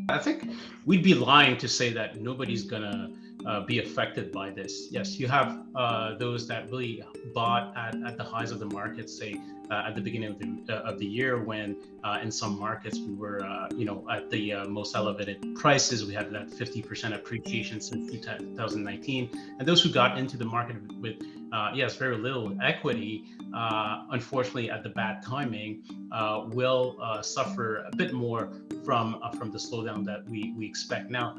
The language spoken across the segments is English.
I think we'd be lying to say that nobody's gonna be affected by this. Yes, you have those that really bought at the highs of the market, say at the beginning of the year, when in some markets we were at the most elevated prices. We had that 50% appreciation since 2019, and those who got into the market with yes, very little equity, unfortunately at the bad timing, will suffer a bit more from the slowdown that we expect now.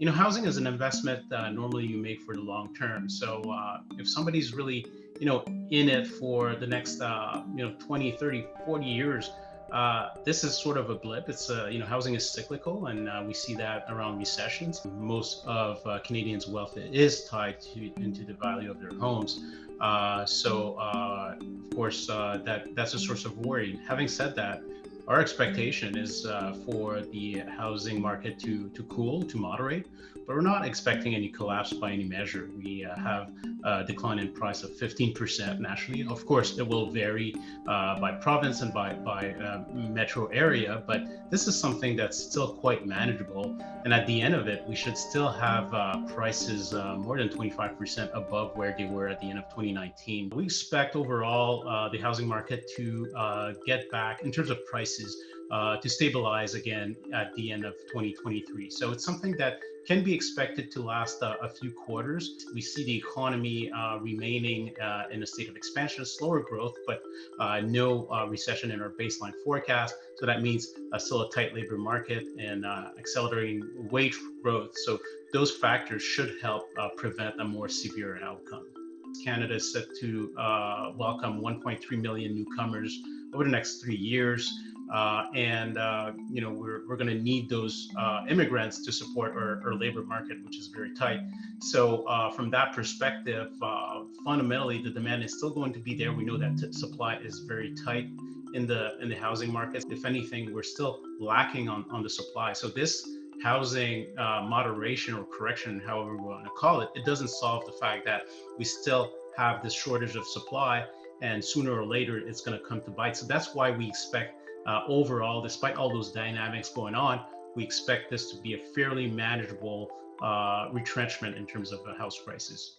Housing is an investment normally you make for the long term. So if somebody's really, in it for the next, 20, 30, 40 years, this is sort of a blip. It's, housing is cyclical, and we see that around recessions. Most of Canadians' wealth is tied into the value of their homes. Of course, that's a source of worry. Having said that, our expectation is for the housing market to cool, to moderate, but we're not expecting any collapse by any measure. We have a decline in price of 15% nationally. Of course, it will vary by province and by metro area, but this is something that's still quite manageable. And at the end of it, we should still have prices more than 25% above where they were at the end of 2019. We expect overall the housing market to get back in terms of prices to stabilize again at the end of 2023. So it's something that can be expected to last a few quarters. We see the economy remaining in a state of expansion, slower growth, but no recession in our baseline forecast. So that means still a tight labor market and accelerating wage growth. So those factors should help prevent a more severe outcome. Canada is set to welcome 1.3 million newcomers over the next 3 years. We're going to need those immigrants to support our labor market, which is very tight. So from that perspective, fundamentally, the demand is still going to be there. We know that supply is very tight in the housing market. If anything, we're still lacking on the supply. So this housing moderation or correction, however we want to call it, it doesn't solve the fact that we still have this shortage of supply, and sooner or later it's going to come to bite. So that's why we expect overall, despite all those dynamics going on, we expect this to be a fairly manageable retrenchment in terms of house prices.